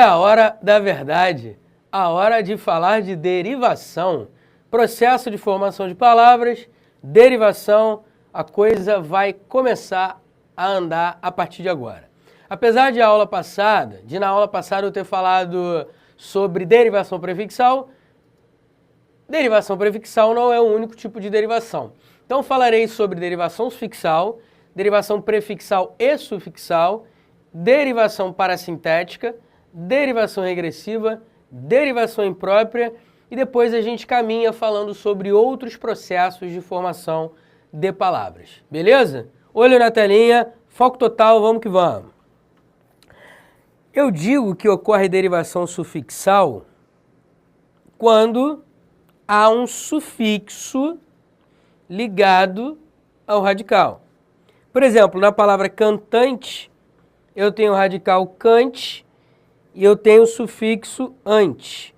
a hora da verdade, a hora de falar de derivação, processo de formação de palavras, derivação, a coisa vai começar a andar a partir de agora. Apesar de na aula passada eu ter falado sobre derivação prefixal não é o único tipo de derivação. Então falarei sobre derivação sufixal, derivação prefixal e sufixal, derivação parasintética, derivação regressiva, derivação imprópria e depois a gente caminha falando sobre outros processos de formação de palavras. Beleza? Olho na telinha, foco total, vamos que vamos. Eu digo que ocorre derivação sufixal quando há um sufixo ligado ao radical. Por exemplo, na palavra cantante, eu tenho o radical cante e eu tenho o sufixo ante,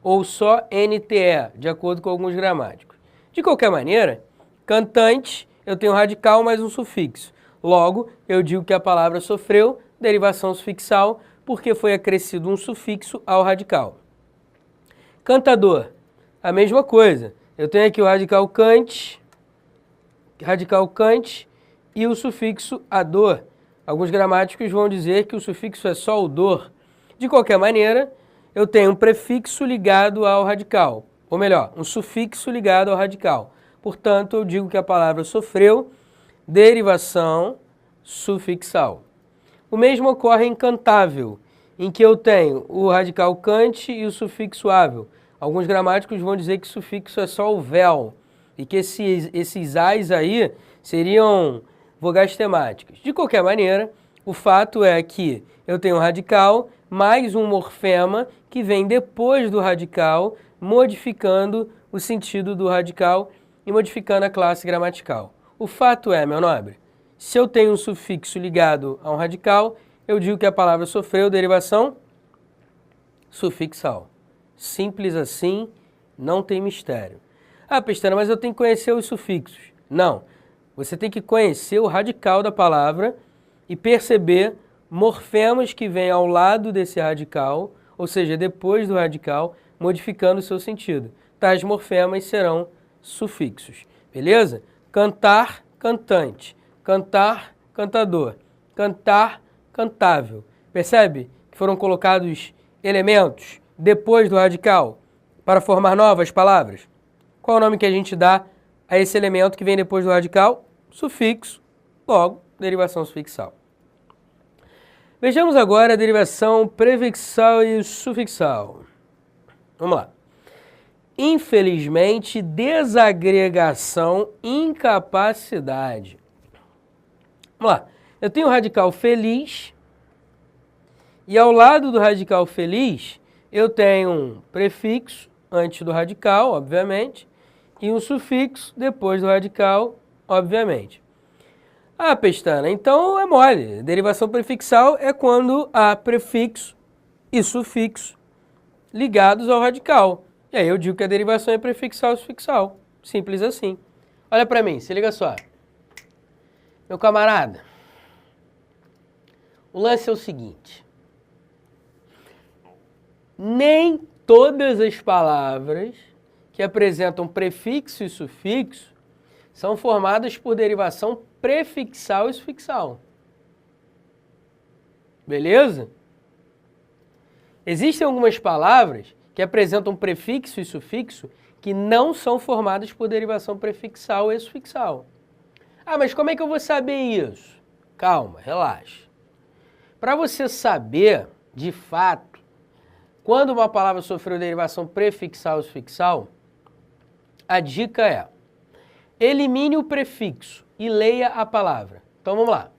ou só NTE, de acordo com alguns gramáticos. De qualquer maneira, cantante, eu tenho radical mais um sufixo. Logo, eu digo que a palavra sofreu derivação sufixal porque foi acrescido um sufixo ao radical. Cantador, a mesma coisa. Eu tenho aqui o radical cante e o sufixo ador. Alguns gramáticos vão dizer que o sufixo é só o dor. De qualquer maneira, eu tenho um prefixo ligado ao radical, ou melhor, um sufixo ligado ao radical. Portanto, eu digo que a palavra sofreu derivação sufixal. O mesmo ocorre em cantável, em que eu tenho o radical cante e o sufixo ável. Alguns gramáticos vão dizer que o sufixo é só o vel, e que esses ais aí seriam vogais temáticas. De qualquer maneira, o fato é que eu tenho um radical mais um morfema que vem depois do radical, modificando o sentido do radical e modificando a classe gramatical. O fato é, meu nobre, se eu tenho um sufixo ligado a um radical, eu digo que a palavra sofreu derivação sufixal. Simples assim, não tem mistério. Ah, Pestana, mas eu tenho que conhecer os sufixos. Não, você tem que conhecer o radical da palavra e perceber morfemas que vêm ao lado desse radical, ou seja, depois do radical, modificando o seu sentido. Tais morfemas serão sufixos, beleza? Cantar, cantante. Cantar, cantador. Cantar, cantável. Percebe que foram colocados elementos depois do radical para formar novas palavras? Qual é o nome que a gente dá a esse elemento que vem depois do radical? Sufixo, logo, derivação sufixal. Vejamos agora a derivação prefixal e sufixal. Vamos lá. Infelizmente, desagregação, incapacidade. Vamos lá. Eu tenho o radical feliz e ao lado do radical feliz eu tenho um prefixo antes do radical, obviamente, e um sufixo depois do radical, obviamente. Ah, Pestana, então é mole. Derivação prefixal é quando há prefixo e sufixo ligados ao radical. E aí eu digo que a derivação é prefixal e sufixal. Simples assim. Olha para mim, se liga só. Meu camarada, o lance é o seguinte. Nem todas as palavras que apresentam prefixo e sufixo são formadas por derivação prefixal e sufixal. Beleza? Existem algumas palavras que apresentam prefixo e sufixo que não são formadas por derivação prefixal e sufixal. Ah, mas como é que eu vou saber isso? Calma, relaxa. Para você saber, de fato, quando uma palavra sofreu derivação prefixal e sufixal, a dica é: elimine o prefixo e leia a palavra. Então vamos lá.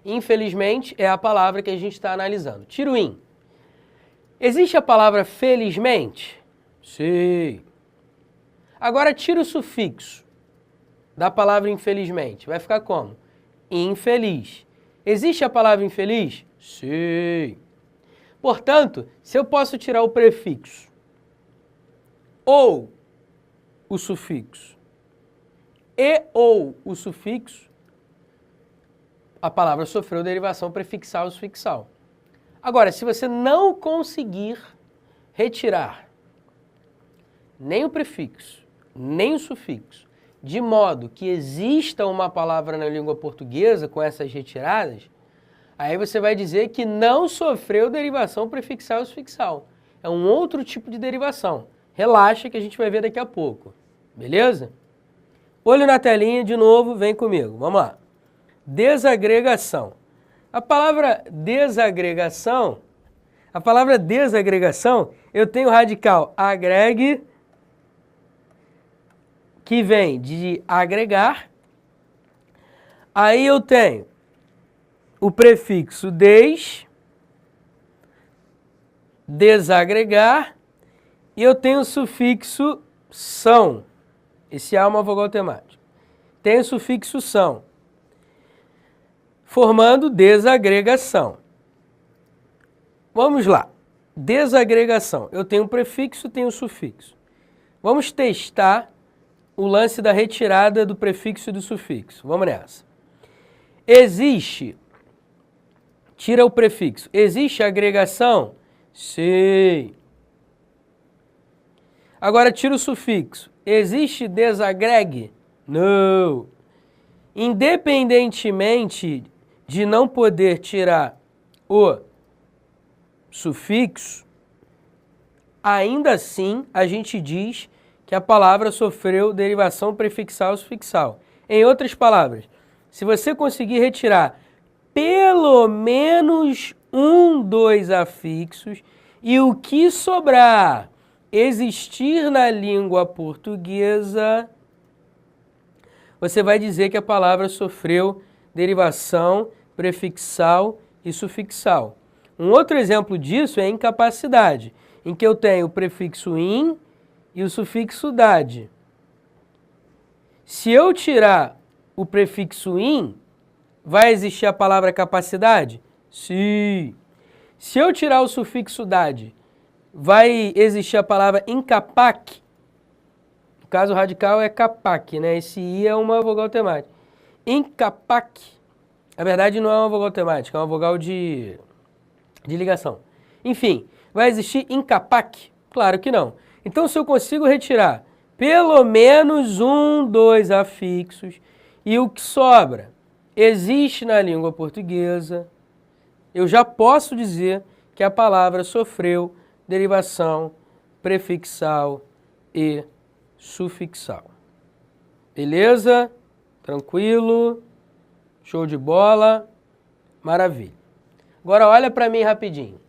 Infelizmente é a palavra que a gente está analisando. Tira o in. Existe a palavra felizmente? Sim. Agora tira o sufixo da palavra infelizmente. Vai ficar como? Infeliz. Existe a palavra infeliz? Sim. Portanto, se eu posso tirar o prefixo ou o sufixo e ou o sufixo, a palavra sofreu derivação prefixal e sufixal. Agora, se você não conseguir retirar nem o prefixo, nem o sufixo, de modo que exista uma palavra na língua portuguesa com essas retiradas, aí você vai dizer que não sofreu derivação prefixal e sufixal. É um outro tipo de derivação. Relaxa que a gente vai ver daqui a pouco. Beleza? Olho na telinha de novo, vem comigo. Vamos lá. Desagregação. A palavra desagregação, eu tenho o radical agregue, que vem de agregar. Aí eu tenho o prefixo desagregar, e eu tenho o sufixo são. Esse A é uma vogal temática. Tem o sufixo são, formando desagregação. Vamos lá. Desagregação. Eu tenho o prefixo, tenho o sufixo. Vamos testar o lance da retirada do prefixo e do sufixo. Vamos nessa. Tira o prefixo. Existe agregação? Sim. Agora tira o sufixo. Existe desagregue? Não. Independentemente de não poder tirar o sufixo, ainda assim a gente diz que a palavra sofreu derivação prefixal e sufixal. Em outras palavras, se você conseguir retirar pelo menos um dos afixos e o que sobrar existir na língua portuguesa, você vai dizer que a palavra sofreu derivação prefixal e sufixal. Um outro exemplo disso é incapacidade, em que eu tenho o prefixo in e o sufixo dade. Se eu tirar o prefixo in, vai existir a palavra capacidade? Sim. Se eu tirar o sufixo dade, vai existir a palavra incapac? No caso radical é capac, né? Esse I é uma vogal temática. Incapac, na verdade não é uma vogal temática, é uma vogal de ligação. Enfim, vai existir incapac? Claro que não. Então, se eu consigo retirar pelo menos um dos afixos e o que sobra existe na língua portuguesa, eu já posso dizer que a palavra sofreu derivação prefixal e sufixal. Beleza? Tranquilo? Show de bola? Maravilha. Agora olha para mim rapidinho.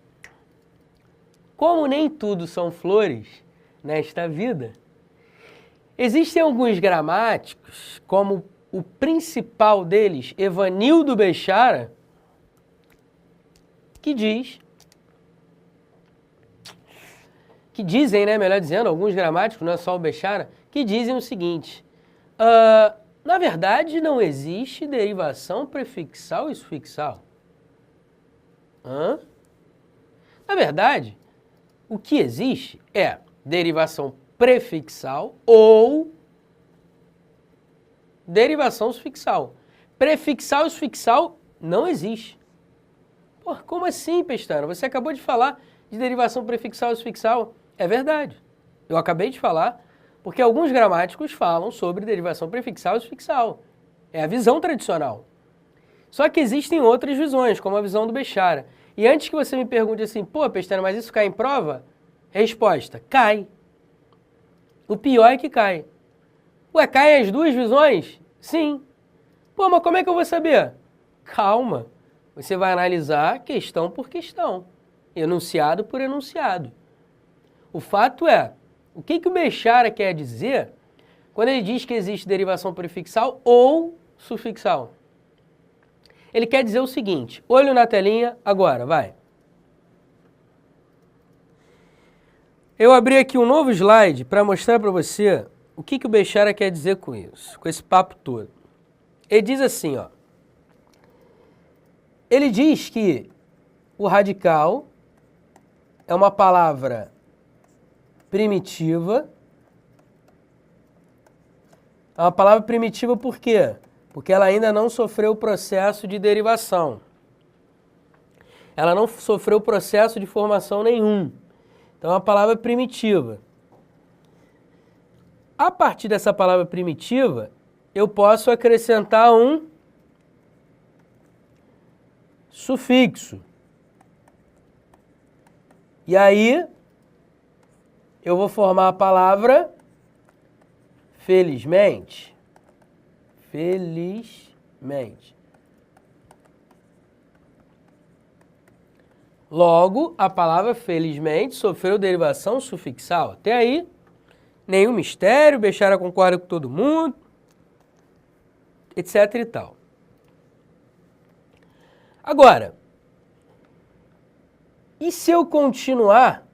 Como nem tudo são flores nesta vida, existem alguns gramáticos, como o principal deles, Evanildo Bechara, que dizem, né, melhor dizendo, alguns gramáticos, não é só o Bechara, que dizem o seguinte: na verdade não existe derivação prefixal e sufixal. Na verdade, o que existe é derivação prefixal ou derivação sufixal. Prefixal e sufixal não existe. Pô, como assim, Pestana? Você acabou de falar de derivação prefixal e sufixal. É verdade. Eu acabei de falar porque alguns gramáticos falam sobre derivação prefixal e sufixal. É a visão tradicional. Só que existem outras visões, como a visão do Bechara. E antes que você me pergunte assim, pô, Pestana, mas isso cai em prova? Resposta, cai. O pior é que cai. Ué, caem as duas visões? Sim. Pô, mas como é que eu vou saber? Calma. Você vai analisar questão por questão, enunciado por enunciado. O fato é, o que o Bechara quer dizer quando ele diz que existe derivação prefixal ou sufixal? Ele quer dizer o seguinte, olho na telinha, agora, vai. Eu abri aqui um novo slide para mostrar para você o que o Bechara quer dizer com isso, com esse papo todo. Ele diz assim, ó. Ele diz que o radical é uma palavra primitiva. É uma palavra primitiva por quê? Porque ela ainda não sofreu o processo de derivação. ela não sofreu processo de formação nenhum. Então, é uma palavra primitiva. A partir dessa palavra primitiva, eu posso acrescentar um sufixo. E aí, eu vou formar a palavra felizmente. Felizmente. Logo, a palavra felizmente sofreu derivação sufixal. Até aí, nenhum mistério, Bechara concorda com todo mundo, etc e tal. Agora, e se eu continuar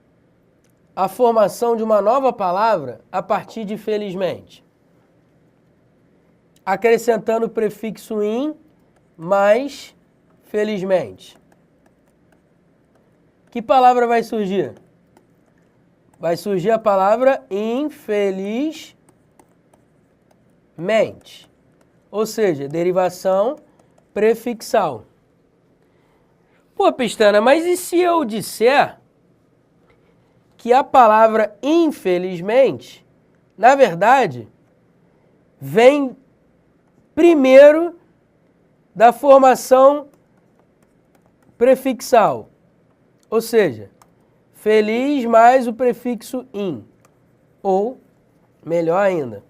a formação de uma nova palavra a partir de felizmente? Acrescentando o prefixo in mais felizmente. Que palavra vai surgir? Vai surgir a palavra infelizmente. Ou seja, derivação prefixal. Pô, Pestana, mas e se eu disser que a palavra infelizmente, na verdade, vem primeiro da formação prefixal? Ou seja, feliz mais o prefixo in. Ou, melhor ainda,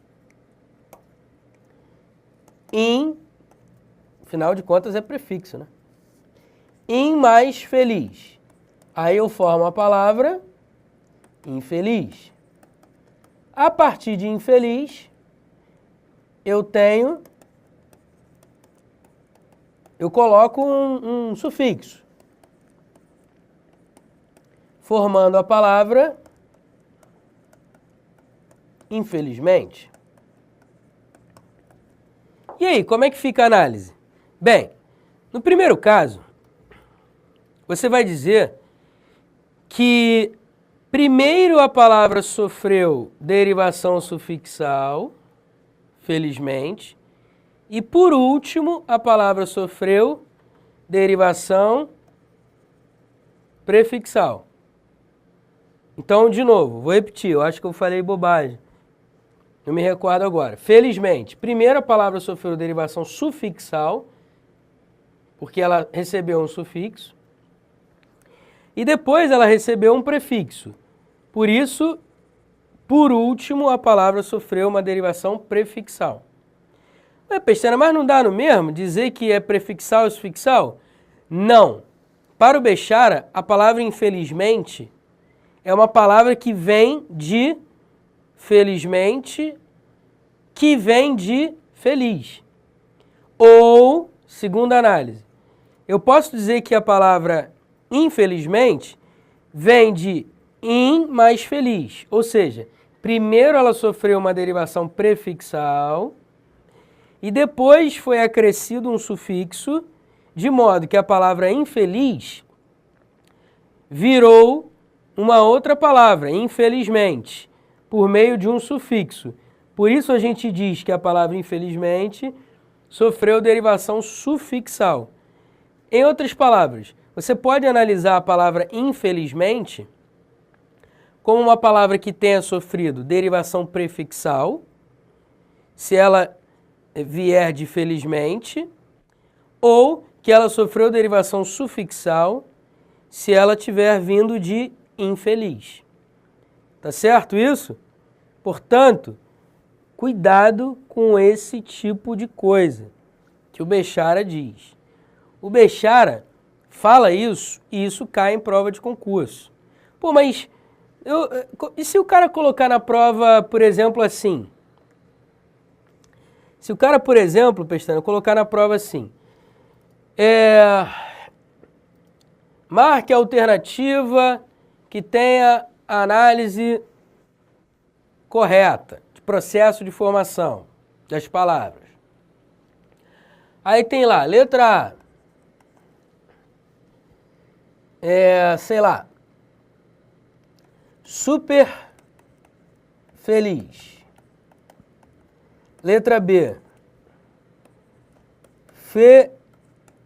in, afinal de contas é prefixo, né? In mais feliz. Aí eu formo a palavra infeliz. A partir de infeliz, eu coloco um sufixo, formando a palavra infelizmente. E aí, como é que fica a análise? Bem, no primeiro caso, você vai dizer que primeiro a palavra sofreu derivação sufixal, felizmente, e por último a palavra sofreu derivação prefixal. Então, de novo, vou repetir, eu acho que eu falei bobagem. Eu me recordo agora. Felizmente, primeiro a palavra sofreu derivação sufixal, porque ela recebeu um sufixo, e depois ela recebeu um prefixo. Por isso, por último, a palavra sofreu uma derivação prefixal. Ué, Pestana, mas não dá no mesmo dizer que é prefixal e sufixal? Não. Para o Bechara, a palavra infelizmente é uma palavra que vem de felizmente, que vem de feliz. Ou, segunda análise, eu posso dizer que a palavra infelizmente vem de in mais feliz. Ou seja, primeiro ela sofreu uma derivação prefixal e depois foi acrescido um sufixo, de modo que a palavra infeliz virou uma outra palavra, infelizmente, por meio de um sufixo. Por isso a gente diz que a palavra infelizmente sofreu derivação sufixal. Em outras palavras, você pode analisar a palavra infelizmente como uma palavra que tenha sofrido derivação prefixal, se ela vier de felizmente, ou que ela sofreu derivação sufixal, se ela tiver vindo de infeliz. Tá certo isso? Portanto, cuidado com esse tipo de coisa que o Bechara diz. O Bechara fala isso e isso cai em prova de concurso. Pô, mas e se o cara colocar na prova, por exemplo, assim? Se o cara, por exemplo, Pestana, colocar na prova assim, marque a alternativa que tenha a análise correta de processo de formação das palavras. Aí tem lá, letra A, sei lá, super feliz. Letra B,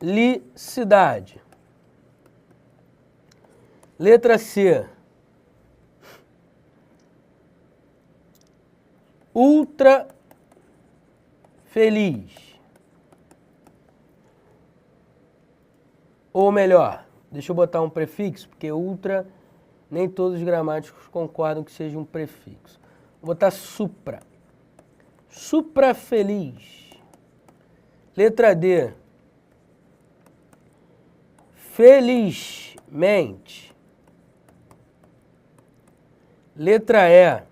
felicidade. Letra C. Ultra feliz. Ou melhor, deixa eu botar um prefixo, porque ultra, nem todos os gramáticos concordam que seja um prefixo. Vou botar supra. Supra feliz. Letra D. Felizmente. Letra E.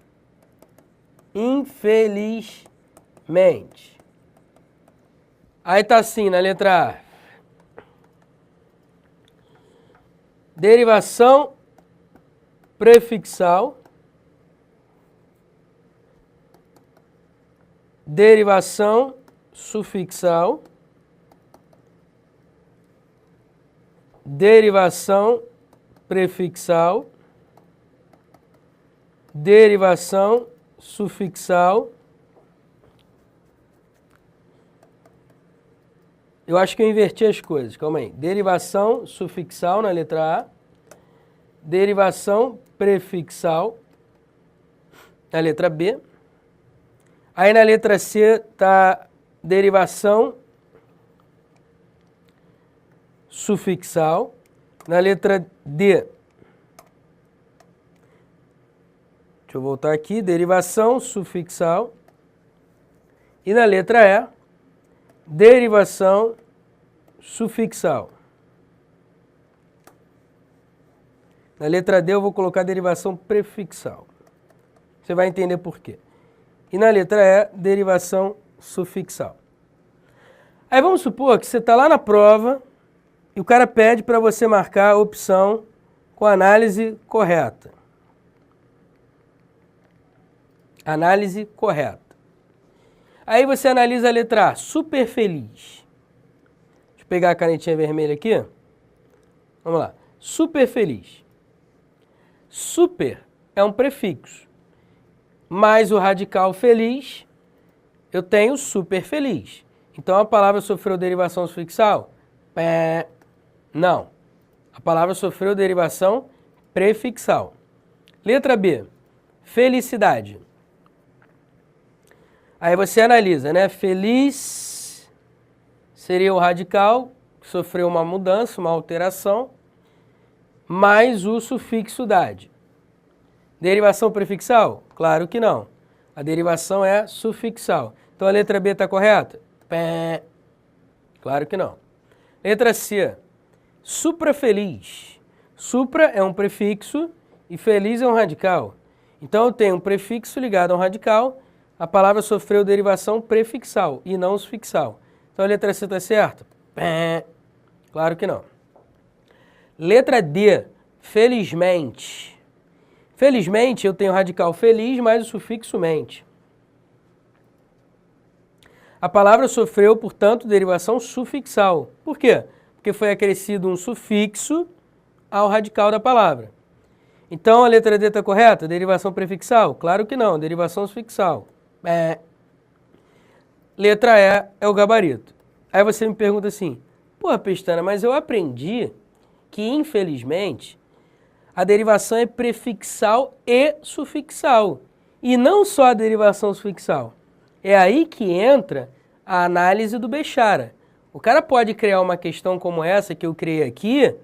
Infelizmente. Aí tá assim na letra A. Derivação prefixal. Derivação sufixal. Derivação prefixal. Derivação sufixal. Eu acho que eu inverti as coisas, calma aí. Derivação sufixal na letra A. Derivação prefixal na letra B. Aí na letra C tá derivação sufixal. Na letra D, deixa eu voltar aqui, derivação sufixal. E na letra E, derivação sufixal. Na letra D eu vou colocar derivação prefixal. Você vai entender por quê. E na letra E, derivação sufixal. Aí vamos supor que você está lá na prova e o cara pede para você marcar a opção com a análise correta. Análise correta. Aí você analisa a letra A, super feliz. Deixa eu pegar a canetinha vermelha aqui. Vamos lá. Super feliz. Super é um prefixo. Mais o radical feliz, eu tenho super feliz. Então a palavra sofreu derivação sufixal? Não. A palavra sofreu derivação prefixal. Letra B. Felicidade. Aí você analisa, né? Feliz seria o radical, que sofreu uma mudança, uma alteração, mais o sufixo dade. Derivação prefixal? Claro que não. A derivação é sufixal. Então a letra B está correta? Claro que não. Letra C. Suprafeliz. Supra é um prefixo e feliz é um radical. Então eu tenho um prefixo ligado a um radical, a palavra sofreu derivação prefixal e não sufixal. Então a letra C está certa? Claro que não. Letra D. Felizmente. Felizmente eu tenho o radical feliz mais o sufixo mente. A palavra sofreu, portanto, derivação sufixal. Por quê? Porque foi acrescido um sufixo ao radical da palavra. Então a letra D está correta? Derivação prefixal? Claro que não, derivação sufixal. Letra E é o gabarito. Aí você me pergunta assim, pô, Pestana, mas eu aprendi que, infelizmente, a derivação é prefixal e sufixal. E não só a derivação sufixal. É aí que entra a análise do Bechara. O cara pode criar uma questão como essa que eu criei aqui,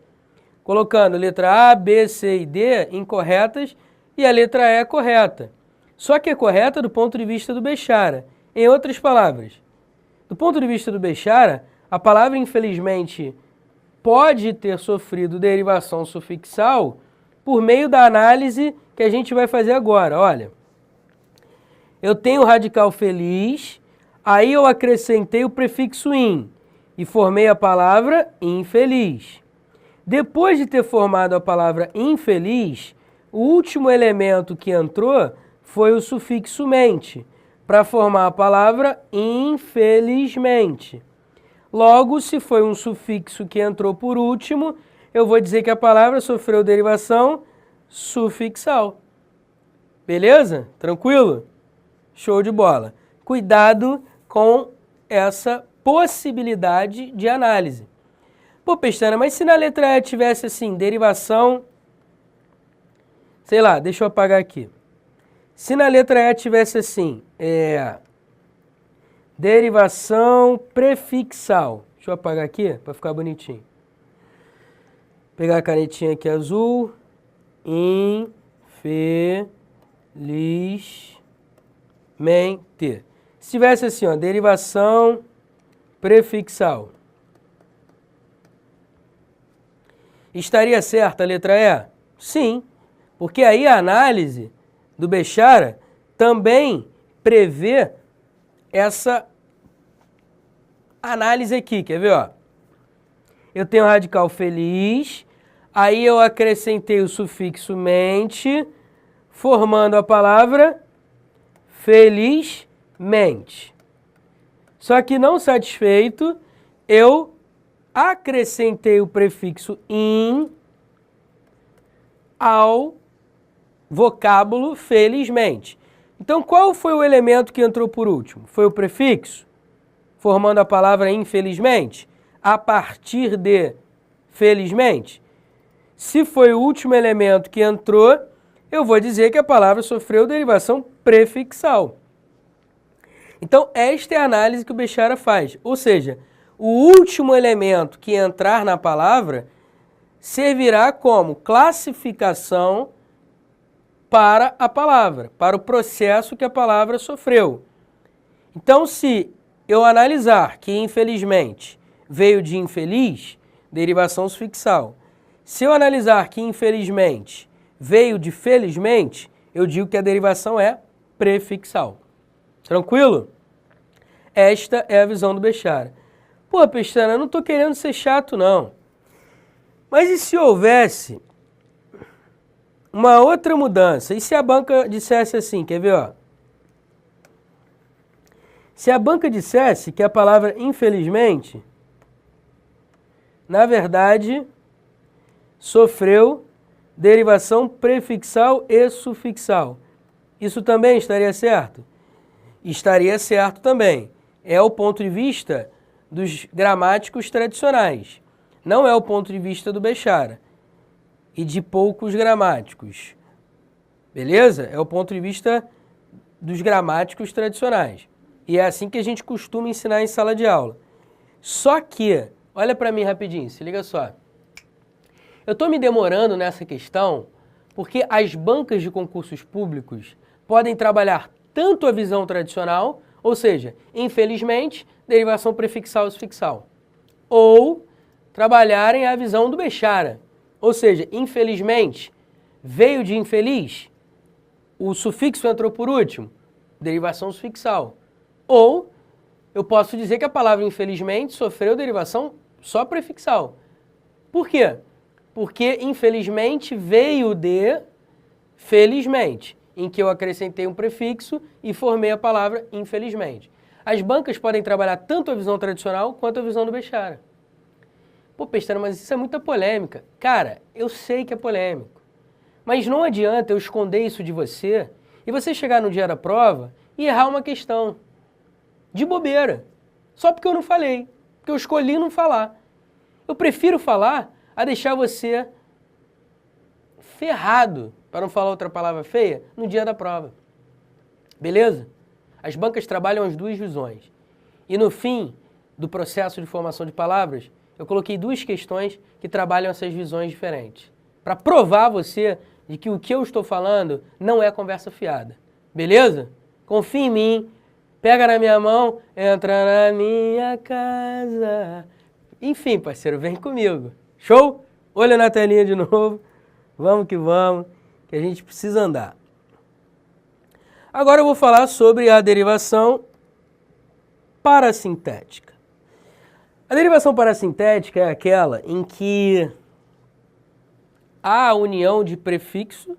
colocando letra A, B, C e D incorretas e a letra E correta. Só que é correta do ponto de vista do Bechara. Em outras palavras, do ponto de vista do Bechara, a palavra infelizmente pode ter sofrido derivação sufixal por meio da análise que a gente vai fazer agora. Olha, eu tenho o radical feliz, aí eu acrescentei o prefixo in e formei a palavra infeliz. Depois de ter formado a palavra infeliz, o último elemento que entrou foi o sufixo mente, para formar a palavra infelizmente. Logo, se foi um sufixo que entrou por último, eu vou dizer que a palavra sofreu derivação sufixal. Beleza? Tranquilo? Show de bola. Cuidado com essa possibilidade de análise. Pô, Pestana, mas se na letra E tivesse assim, derivação sei lá, deixa eu apagar aqui. Se na letra E tivesse assim, derivação prefixal. Deixa eu apagar aqui para ficar bonitinho. Pegar a canetinha aqui azul. Infelizmente. Se tivesse assim, ó, derivação prefixal. Estaria certa a letra E? Sim, porque aí a análise do Bechara também prevê essa análise aqui, quer ver, ó? Eu tenho o radical feliz, aí eu acrescentei o sufixo mente, formando a palavra felizmente. Só que não satisfeito, eu acrescentei o prefixo in ao vocábulo felizmente. Então, qual foi o elemento que entrou por último? Foi o prefixo, formando a palavra infelizmente, a partir de felizmente. Se foi o último elemento que entrou, eu vou dizer que a palavra sofreu derivação prefixal. Então, esta é a análise que o Bechara faz. Ou seja, o último elemento que entrar na palavra servirá como classificação para a palavra, para o processo que a palavra sofreu. Então, se eu analisar que infelizmente veio de infeliz, derivação sufixal. Se eu analisar que infelizmente veio de felizmente, eu digo que a derivação é prefixal. Tranquilo? Esta é a visão do Bechara. Pô, Pestana, eu não estou querendo ser chato, não. Mas e se houvesse uma outra mudança? E se a banca dissesse assim, quer ver, ó? Se a banca dissesse que a palavra infelizmente, na verdade, sofreu derivação prefixal e sufixal. Isso também estaria certo? Estaria certo também. É o ponto de vista dos gramáticos tradicionais. Não é o ponto de vista do Bechara e de poucos gramáticos. Beleza? É o ponto de vista dos gramáticos tradicionais. E é assim que a gente costuma ensinar em sala de aula. Só que, olha para mim rapidinho, se liga só. Eu estou me demorando nessa questão porque as bancas de concursos públicos podem trabalhar tanto a visão tradicional, ou seja, infelizmente, derivação prefixal e sufixal, ou trabalharem a visão do Bechara, ou seja, infelizmente, veio de infeliz, o sufixo entrou por último, derivação sufixal. Ou eu posso dizer que a palavra infelizmente sofreu derivação só prefixal. Por quê? Porque infelizmente veio de felizmente, em que eu acrescentei um prefixo e formei a palavra infelizmente. As bancas podem trabalhar tanto a visão tradicional quanto a visão do Bechara. Pô, Pestana, mas isso é muita polêmica. Cara, eu sei que é polêmico. Mas não adianta eu esconder isso de você e você chegar no dia da prova e errar uma questão. De bobeira. Só porque eu não falei. Porque eu escolhi não falar. Eu prefiro falar a deixar você ferrado, para não falar outra palavra feia, no dia da prova. Beleza? As bancas trabalham as duas visões. E no fim do processo de formação de palavras, eu coloquei duas questões que trabalham essas visões diferentes. Para provar a você de que o que eu estou falando não é conversa fiada. Beleza? Confia em mim. Pega na minha mão, entra na minha casa. Enfim, parceiro, vem comigo. Show? Olha na telinha de novo. Vamos, que a gente precisa andar. Agora eu vou falar sobre a derivação parasintética. A derivação parasintética é aquela em que há a união de prefixo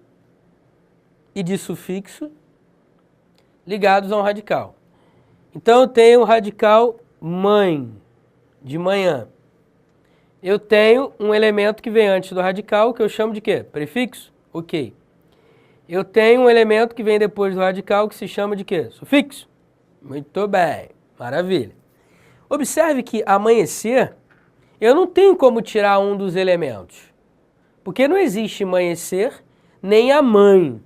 e de sufixo ligados a um radical. Então eu tenho o radical mãe, de manhã. Eu tenho um elemento que vem antes do radical, que eu chamo de quê? Prefixo? Ok. Eu tenho um elemento que vem depois do radical, que se chama de quê? Sufixo? Muito bem, maravilha. Observe que amanhecer, eu não tenho como tirar um dos elementos. Porque não existe amanhecer, nem a mãe.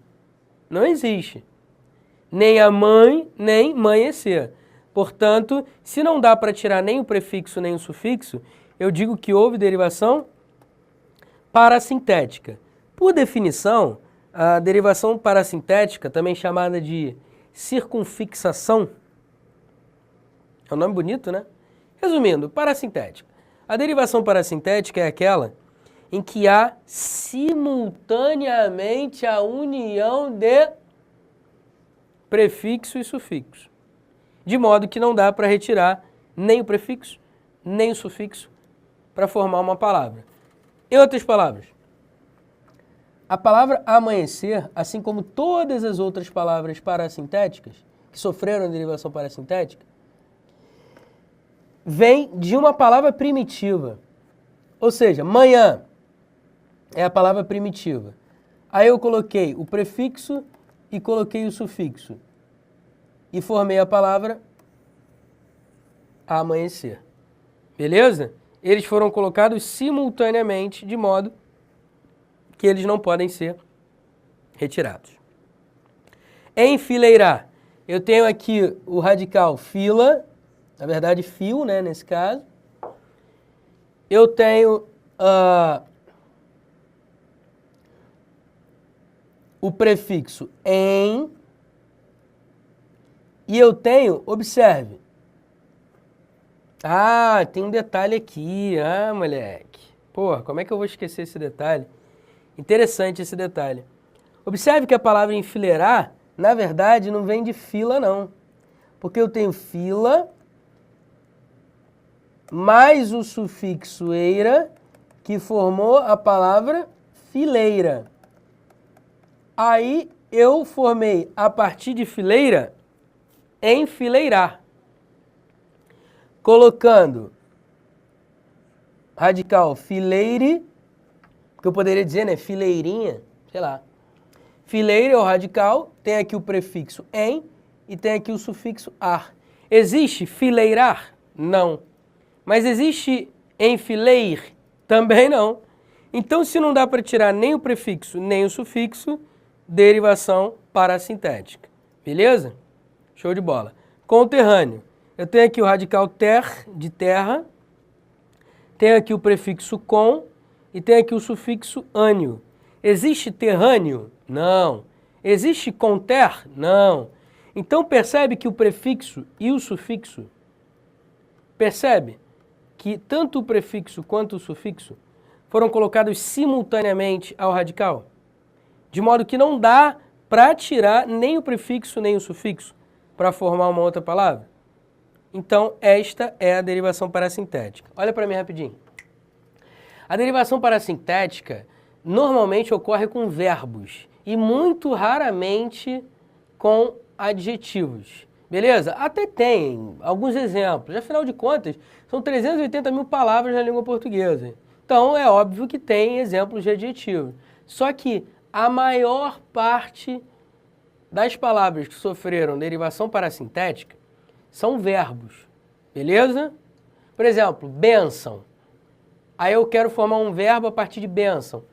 Não existe. Nem a mãe, nem amanhecer. Portanto, se não dá para tirar nem o prefixo nem o sufixo, eu digo que houve derivação parassintética. Por definição, a derivação parassintética, também chamada de circunfixação, é um nome bonito, né? Resumindo, parassintética. A derivação parassintética é aquela em que há simultaneamente a união de prefixo e sufixo. De modo que não dá para retirar nem o prefixo, nem o sufixo para formar uma palavra. Em outras palavras, a palavra amanhecer, assim como todas as outras palavras parassintéticas, que sofreram derivação parassintética, vem de uma palavra primitiva. Ou seja, manhã é a palavra primitiva. Aí eu coloquei o prefixo e coloquei o sufixo. E formei a palavra amanhecer. Beleza? Eles foram colocados simultaneamente, de modo que eles não podem ser retirados. Enfileirar. Eu tenho aqui o radical fila, na verdade fio, né, nesse caso. Eu tenho o prefixo em, e eu tenho, observe, tem um detalhe aqui, moleque. Pô, como é que eu vou esquecer esse detalhe? Interessante esse detalhe. Observe que a palavra enfileirar, na verdade, não vem de fila, não. Porque eu tenho fila mais o sufixo eira, que formou a palavra fileira. Aí eu formei, a partir de fileira, enfileirar. Colocando radical fileire, que eu poderia dizer, né, fileirinha, sei lá. Fileira é o radical, tem aqui o prefixo em e tem aqui o sufixo ar. Existe fileirar? Não. Mas existe enfileir? Também não. Então, se não dá para tirar nem o prefixo nem o sufixo, derivação parassintética. Beleza? Show de bola. Conterrâneo. Eu tenho aqui o radical ter, de terra, tenho aqui o prefixo com e tenho aqui o sufixo ânio. Existe terrâneo? Não. Existe conter? Não. Então percebe que o prefixo e o sufixo, percebe que tanto o prefixo quanto o sufixo foram colocados simultaneamente ao radical? De modo que não dá para tirar nem o prefixo nem o sufixo para formar uma outra palavra. Então, esta é a derivação parassintética. Olha para mim rapidinho. A derivação parassintética normalmente ocorre com verbos e muito raramente com adjetivos. Beleza? Até tem alguns exemplos. Afinal de contas, são 380 mil palavras na língua portuguesa. Então, é óbvio que tem exemplos de adjetivos. Só que a maior parte das palavras que sofreram derivação parassintética são verbos, beleza? Por exemplo, bênção. Aí eu quero formar um verbo a partir de bênção.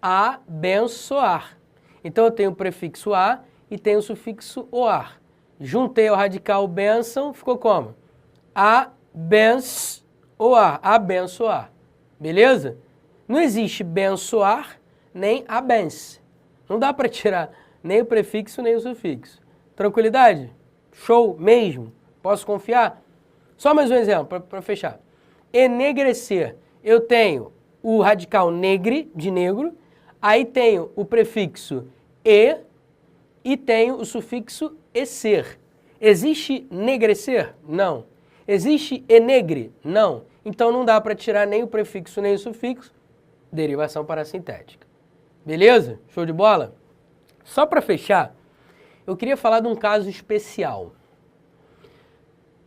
Abençoar. Então eu tenho o prefixo a e tenho o sufixo oar. Juntei ao radical bênção, ficou como? Abençoar. Abençoar. Beleza? Não existe bençoar nem abençoar. Não dá para tirar nem o prefixo nem o sufixo. Tranquilidade? Show mesmo? Posso confiar? Só mais um exemplo para fechar. Enegrecer. Eu tenho o radical negre, de negro, aí tenho o prefixo e tenho o sufixo ecer. Existe negrecer? Não. Existe enegre? Não. Então não dá para tirar nem o prefixo nem o sufixo. Derivação parassintética. Beleza? Show de bola? Só para fechar, eu queria falar de um caso especial.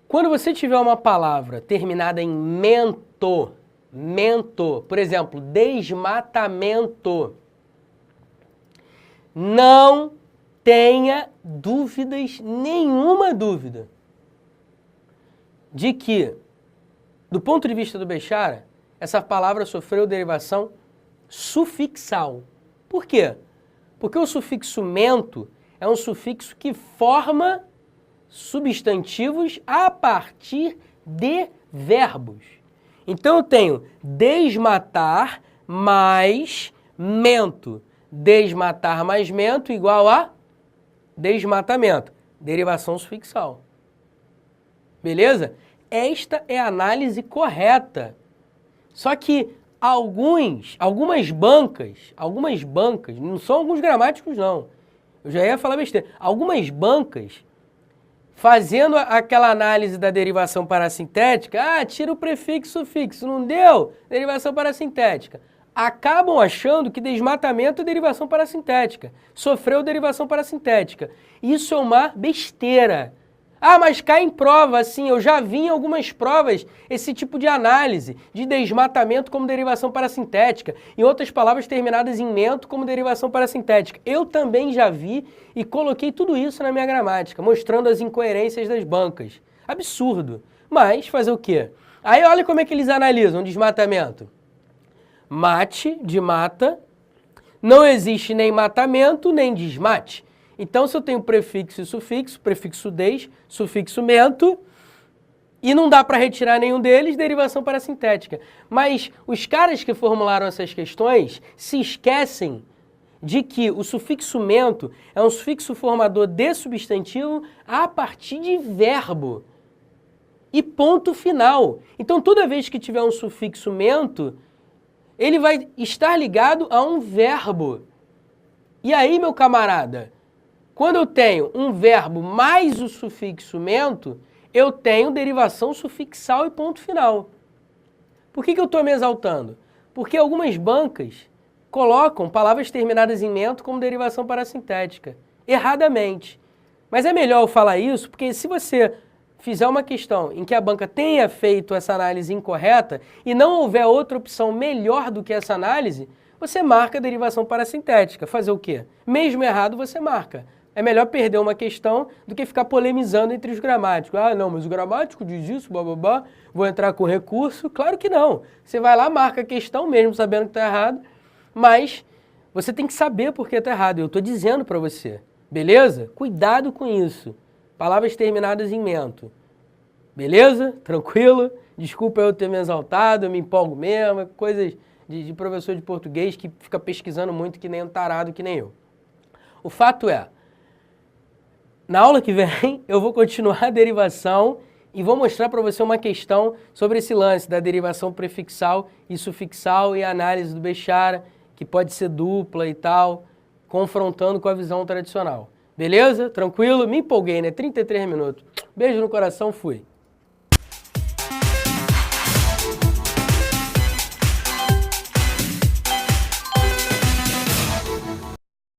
Quando você tiver uma palavra terminada em mento, por exemplo, desmatamento, não tenha dúvidas, nenhuma dúvida, de que, do ponto de vista do Bechara, essa palavra sofreu derivação sufixal. Por quê? Porque o sufixo mento é um sufixo que forma substantivos a partir de verbos. Então eu tenho desmatar mais mento. Desmatar mais mento igual a desmatamento. Derivação sufixal. Beleza? Esta é a análise correta. Só que algumas bancas, não são alguns gramáticos não, eu já ia falar besteira, algumas bancas, fazendo aquela análise da derivação parassintética, tira o prefixo e sufixo, não deu? Derivação parassintética. Acabam achando que desmatamento é derivação parassintética, sofreu derivação parassintética. Isso é uma besteira. Mas cai em prova, assim, eu já vi em algumas provas esse tipo de análise de desmatamento como derivação parassintética, em outras palavras terminadas em mento como derivação parassintética. Eu também já vi e coloquei tudo isso na minha gramática, mostrando as incoerências das bancas. Absurdo. Mas fazer o quê? Aí olha como é que eles analisam desmatamento. Mate, de mata, não existe nem matamento, nem desmate. Então, se eu tenho prefixo e sufixo, prefixo des, sufixo mento, e não dá para retirar nenhum deles, derivação parassintética. Mas os caras que formularam essas questões se esquecem de que o sufixo mento é um sufixo formador de substantivo a partir de verbo. E ponto final. Então, toda vez que tiver um sufixo mento, ele vai estar ligado a um verbo. E aí, meu camarada, quando eu tenho um verbo mais o sufixo mento, eu tenho derivação sufixal e ponto final. Por que eu estou me exaltando? Porque algumas bancas colocam palavras terminadas em mento como derivação parassintética, erradamente. Mas é melhor eu falar isso, porque se você fizer uma questão em que a banca tenha feito essa análise incorreta e não houver outra opção melhor do que essa análise, você marca a derivação parassintética. Fazer o quê? Mesmo errado, você marca. É melhor perder uma questão do que ficar polemizando entre os gramáticos. Não, mas o gramático diz isso, blá, vou entrar com recurso. Claro que não. Você vai lá, marca a questão, mesmo sabendo que está errado, mas você tem que saber por que está errado. Eu estou dizendo para você, beleza? Cuidado com isso. Palavras terminadas em mento. Beleza? Tranquilo? Desculpa eu ter me exaltado, eu me empolgo mesmo, coisas de professor de português que fica pesquisando muito que nem um tarado, que nem eu. O fato é, na aula que vem, eu vou continuar a derivação e vou mostrar para você uma questão sobre esse lance da derivação prefixal e sufixal e a análise do Bechara, que pode ser dupla e tal, confrontando com a visão tradicional. Beleza? Tranquilo? Me empolguei, né? 33 minutos. Beijo no coração, fui.